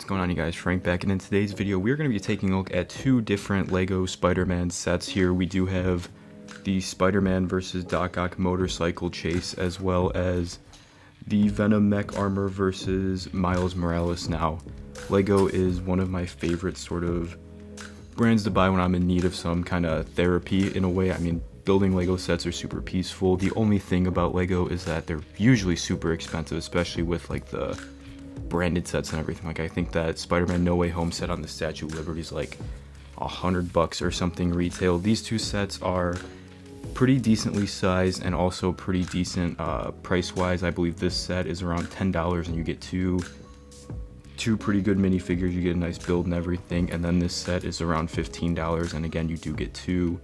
going on, you guys? Frank back, and in today's video we're going to be taking a look at two different LEGO Spider-Man sets here. We do have the Spider-Man vs. Doc Ock motorcycle chase, as well as the Venom mech armor versus Miles Morales. Now, LEGO is one of my favorite sort of brands to buy when I'm in need of some kind of therapy in a way. I mean, building LEGO sets are super peaceful. The only thing about LEGO is that they're usually super expensive, especially with like the branded sets and everything. Like, I think that Spider-Man No Way Home set on the Statue of Liberty is like $100 or something retail. These two sets are pretty decently sized and also pretty decent price-wise. I believe this set is around $10 and you get two pretty good minifigures. You get a nice build and everything, and then this set is around $15, and again you do get two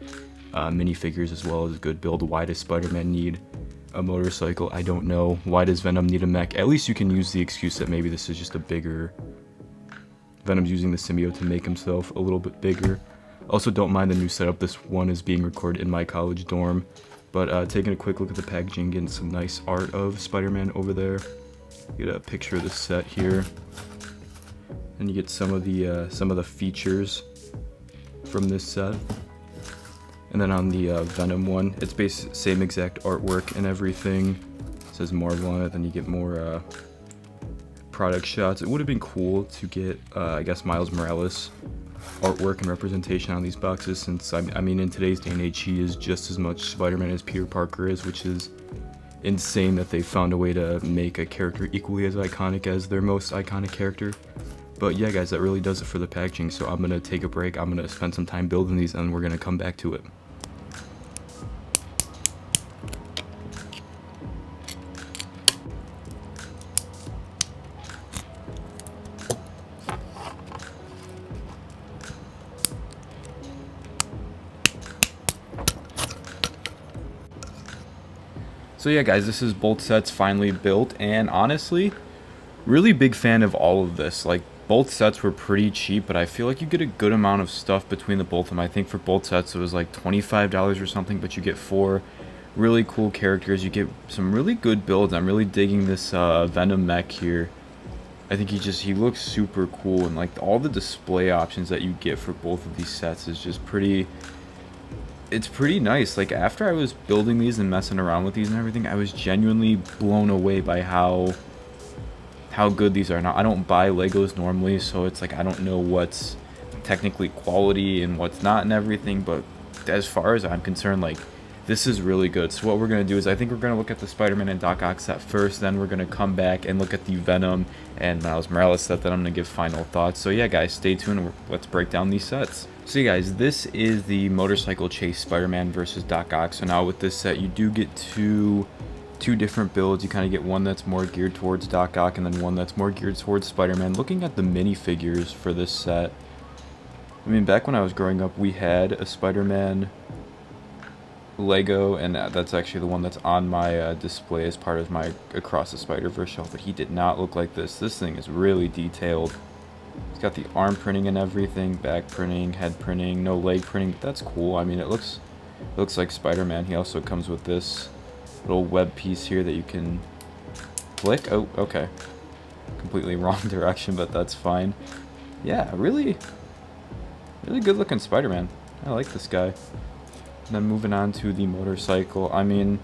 minifigures as well as a good build. Why does Spider-Man need a motorcycle? I don't know. Why does Venom need a mech? At least you can use the excuse that maybe this is just a bigger Venom's using the symbiote to make himself a little bit bigger. Also, don't mind the new setup. This one is being recorded in my college dorm, but taking a quick look at the packaging, getting some nice art of Spider-Man over there. You get a picture of the set here, and you get some of the features from this set. And then on the Venom one, it's same exact artwork and everything. It says Marvel on it. Then you get more product shots. It would have been cool to get, I guess, Miles Morales artwork and representation on these boxes, since I mean, in today's day and age, he is just as much Spider-Man as Peter Parker is, which is insane that they found a way to make a character equally as iconic as their most iconic character. But yeah, guys, that really does it for the packaging. So I'm gonna take a break. I'm gonna spend some time building these, and we're gonna come back to it. So yeah, guys, this is both sets finally built, and honestly, really big fan of all of this. Like, both sets were pretty cheap, but I feel like you get a good amount of stuff between the both of them. I think for both sets it was like $25 or something, but you get 4 really cool characters. You get some really good builds. I'm really digging this Venom mech here. I think he looks super cool, and like all the display options that you get for both of these sets is just it's pretty nice. Like, after I was building these and messing around with these and everything, I was genuinely blown away by how good these are. Now, I don't buy Legos normally, so it's like I don't know what's technically quality and what's not and everything, but as far as I'm concerned, like, this is really good. So what we're going to do is, I think we're going to look at the Spider-Man and Doc Ock set first, then we're going to come back and look at the Venom and Miles Morales set, then I'm going to give final thoughts. So yeah, guys, stay tuned. Let's break down these sets. So yeah, guys, this is the motorcycle chase Spider-Man versus Doc Ock. So now with this set, you do get two different builds. You kind of get one that's more geared towards Doc Ock, and then one that's more geared towards Spider-Man. Looking at the minifigures for this set, I mean, back when I was growing up, we had a Spider-Man Lego, and that's actually the one that's on my display as part of my Across the Spider-Verse shelf, but he did not look like this. This thing is really detailed. It's got the arm printing and everything, back printing, head printing, no leg printing, but that's cool. I mean, it looks like Spider-Man. He also comes with this little web piece here that you can flick. Oh, okay. Completely wrong direction, but that's fine. Yeah, really good looking Spider-Man. I like this guy. And then moving on to the motorcycle. I mean,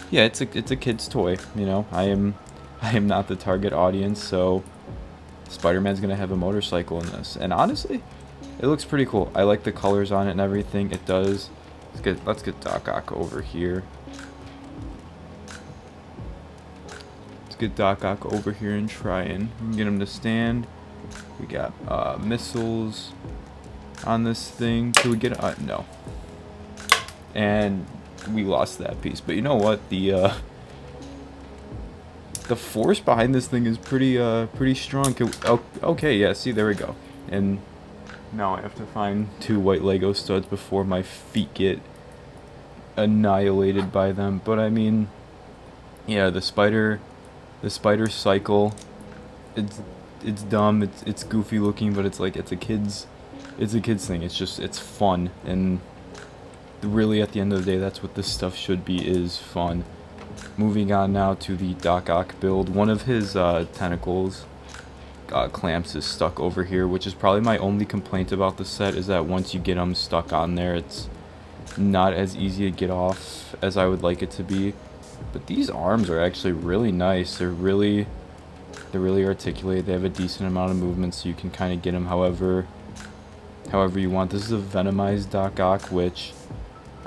yeah, it's a kid's toy, you know. I am not the target audience, so Spider-Man's gonna have a motorcycle in this. And honestly, it looks pretty cool. I like the colors on it and everything. It does. Let's get Doc Ock over here. Let's get Doc Ock over here and try and get him to stand. We got missiles on this thing. Can we get it? No. And we lost that piece. But you know what? The force behind this thing is pretty strong. Okay, yeah, see, there we go. And now I have to find 2 white Lego studs before my feet get annihilated by them. But I mean, yeah, the spider cycle, it's dumb, it's goofy looking, but it's like it's a kid's thing. It's fun, and really at the end of the day, that's what this stuff should be, is fun. Moving on now to the Doc Ock build. One of his tentacles clamps is stuck over here, which is probably my only complaint about the set, is that once you get them stuck on there, it's not as easy to get off as I would like it to be. But these arms are actually really nice. They're really articulated. They have a decent amount of movement, so you can kind of get them however you want. This is a Venomized Doc Ock, which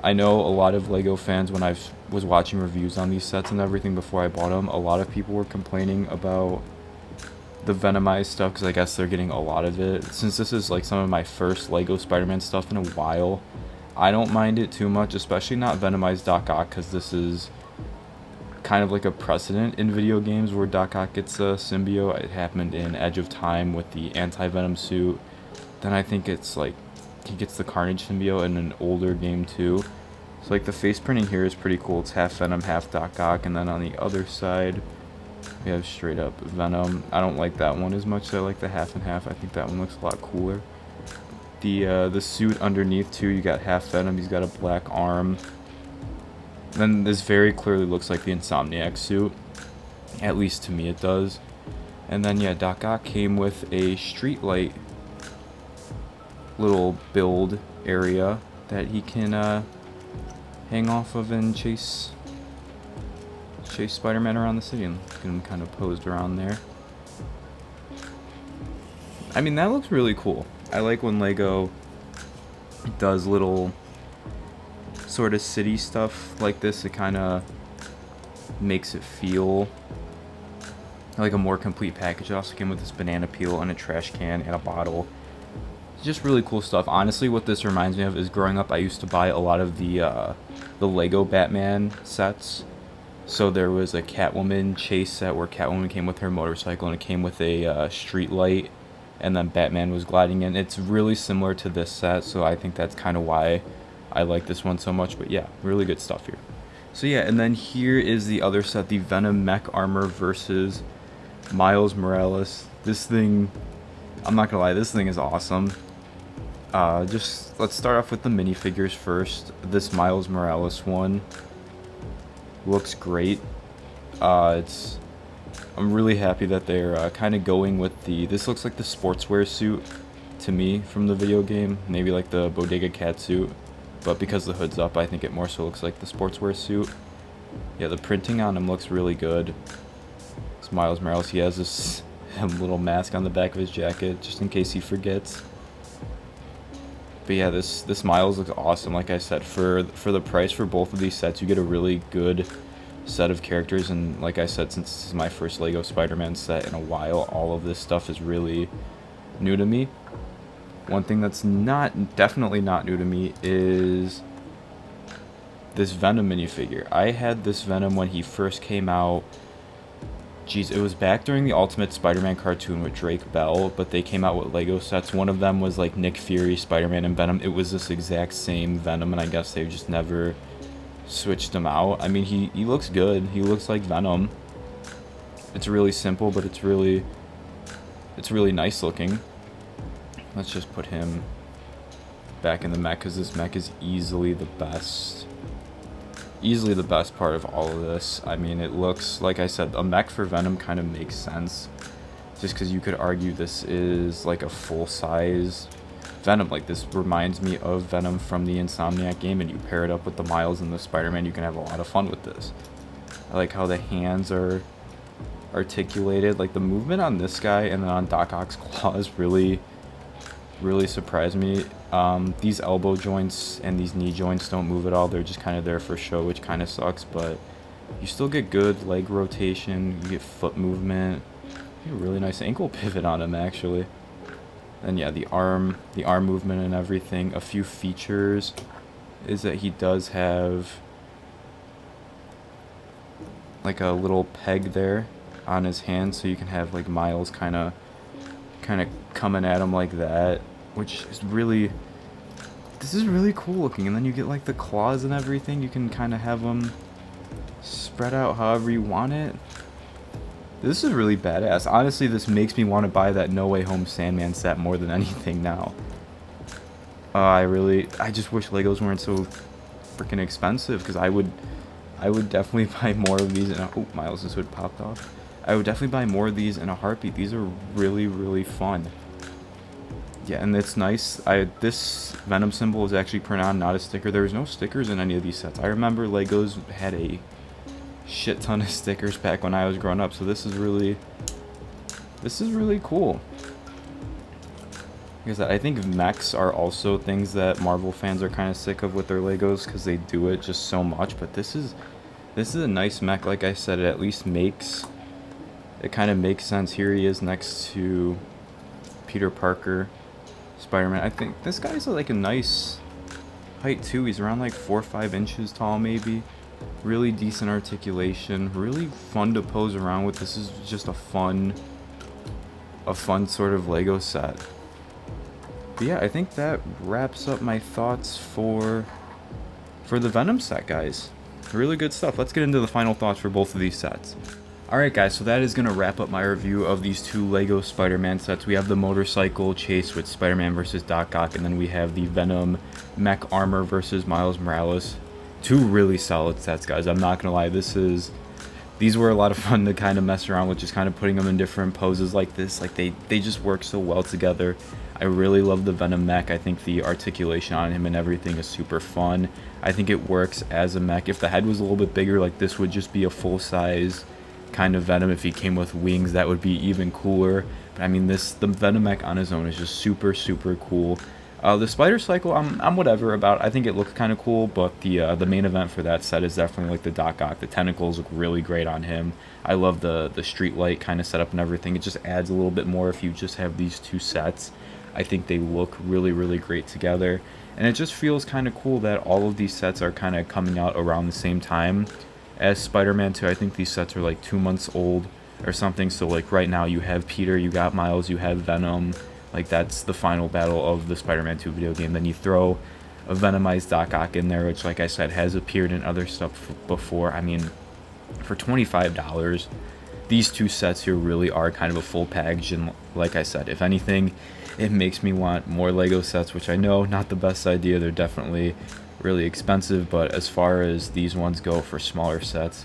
I know a lot of LEGO fans, when I was watching reviews on these sets and everything before I bought them, a lot of people were complaining about the Venomized stuff because I guess they're getting a lot of it. Since this is like some of my first LEGO Spider-Man stuff in a while, I don't mind it too much, especially not Venomized Doc Ock, because this is kind of like a precedent in video games where Doc Ock gets a symbiote. It happened in Edge of Time with the Anti-Venom suit. Then I think it's like he gets the Carnage symbiote in an older game too. So like the face printing here is pretty cool. It's half Venom, half Doc Ock, and then on the other side we have straight up Venom. I don't like that one as much as I like the half and half. I think that one looks a lot cooler. The suit underneath too, you got half Venom. He's got a black arm. Then this very clearly looks like the Insomniac suit. At least to me it does. And then yeah, Doc Ock came with a streetlight little build area that he can hang off of and chase Spider-Man around the city, and get him kind of posed around there. I mean, that looks really cool. I like when LEGO does little sort of city stuff like this. It kind of makes it feel like a more complete package. It also came with this banana peel and a trash can and a bottle. Just really cool stuff. Honestly, what this reminds me of is growing up, I used to buy a lot of the LEGO Batman sets. So there was a Catwoman chase set where Catwoman came with her motorcycle, and it came with a street light, and then Batman was gliding in. It's really similar to this set, so I think that's kind of why I like this one so much. But yeah, really good stuff here. So yeah, and then here is the other set, the Venom Mech Armor versus Miles Morales. This thing, I'm not gonna lie, this thing is awesome. Just let's start off with the minifigures first. This Miles Morales one looks great. I'm really happy that they're kind of going with this looks like the sportswear suit to me from the video game, maybe like the Bodega Cat suit, but because the hood's up, I think it more so looks like the sportswear suit. Yeah, the printing on him looks really good. It's Miles Morales. He has this little mask on the back of his jacket just in case he forgets. But yeah, this Miles looks awesome. Like I said, for the price for both of these sets, you get a really good set of characters. And like I said, since this is my first LEGO Spider-Man set in a while, all of this stuff is really new to me. One thing that's definitely not new to me is this Venom minifigure. I had this Venom when he first came out. Jeez, it was back during the Ultimate Spider-Man cartoon with Drake Bell, but they came out with LEGO sets. One of them was like Nick Fury, Spider-Man, and Venom. It was this exact same Venom, and I guess they've just never switched him out. I mean, he looks good. He looks like Venom. It's really simple, but it's really nice looking. Let's just put him back in the mech, because this mech is easily the best part of all of this. I mean, it looks, like I said, a mech for Venom kind of makes sense, just because you could argue this is like a full-size Venom. Like, this reminds me of Venom from the Insomniac game, and you pair it up with the Miles and the Spider-Man, you can have a lot of fun with this. I like how the hands are articulated. Like, the movement on this guy and then on Doc Ock's claws really surprised me. These elbow joints and these knee joints don't move at all. They're just kind of there for show, which kind of sucks, but you still get good leg rotation, you get foot movement, you get a really nice ankle pivot on him, actually. And yeah, the arm movement and everything. A few features is that he does have like a little peg there on his hand, so you can have like Miles kind of coming at him like that, which is really cool looking. And then you get like the claws and everything. You can kind of have them spread out however you want it. This is really badass. Honestly, this makes me want to buy that No Way Home Sandman set more than anything now. I just wish Legos weren't so freaking expensive, because I would definitely buy more of these. And oh, Miles' hood popped off. I would definitely buy more of these in a heartbeat. These are really, really fun. Yeah, and it's nice. This Venom symbol is actually printed on, not a sticker. There's no stickers in any of these sets. I remember Legos had a shit ton of stickers back when I was growing up, so this is really cool. Because I think mechs are also things that Marvel fans are kind of sick of with their Legos because they do it just so much. But this is a nice mech. Like I said, it at least it kind of makes sense. Here he is next to Peter Parker, Spider-Man. I think this guy's like a nice height too. He's around like 4 or 5 inches tall, maybe. Really decent articulation. Really fun to pose around with. This is just a fun sort of Lego set. But yeah, I think that wraps up my thoughts for the Venom set, guys. Really good stuff. Let's get into the final thoughts for both of these sets. Alright guys, so that is going to wrap up my review of these two Lego Spider-Man sets. We have the motorcycle chase with Spider-Man versus Doc Ock, and then we have the Venom mech armor versus Miles Morales. Two really solid sets, guys. I'm not going to lie, these were a lot of fun to kind of mess around with, just kind of putting them in different poses like this. Like they just work so well together. I really love the Venom mech. I think the articulation on him and everything is super fun. I think it works as a mech. If the head was a little bit bigger, like this would just be a full-size kind of Venom. If he came with wings, that would be even cooler. But I mean, the Venom mech on his own is just super, super cool. The Spider Cycle, I'm whatever about. I think it looks kind of cool, but the main event for that set is definitely like the Doc Ock. The tentacles look really great on him. I love the street light kind of setup and everything. It just adds a little bit more if you just have these two sets. I think they look really, really great together. And it just feels kind of cool that all of these sets are kind of coming out around the same time as Spider-Man 2. I think these sets are like 2 months old or something. So like right now you have Peter, you got Miles, you have Venom. Like that's the final battle of the Spider-Man 2 video game. Then you throw a Venomized Doc Ock in there, which like I said has appeared in other stuff before. I mean, for $25, these two sets here really are kind of a full package. And like I said, if anything, it makes me want more Lego sets, which I know not the best idea. They're definitely really expensive, but as far as these ones go for smaller sets,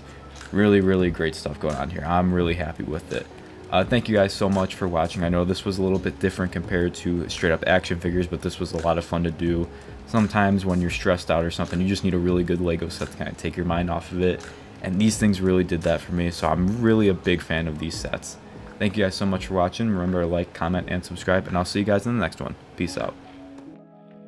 really, really great stuff going on here. I'm really happy with it. Thank you guys so much for watching. I know this was a little bit different compared to straight up action figures, but this was a lot of fun to do. Sometimes when you're stressed out or something, you just need a really good Lego set to kind of take your mind off of it, and these things really did that for me, so I'm really a big fan of these sets. Thank you guys so much for watching. Remember to like, comment, and subscribe, and I'll see you guys in the next one. Peace out.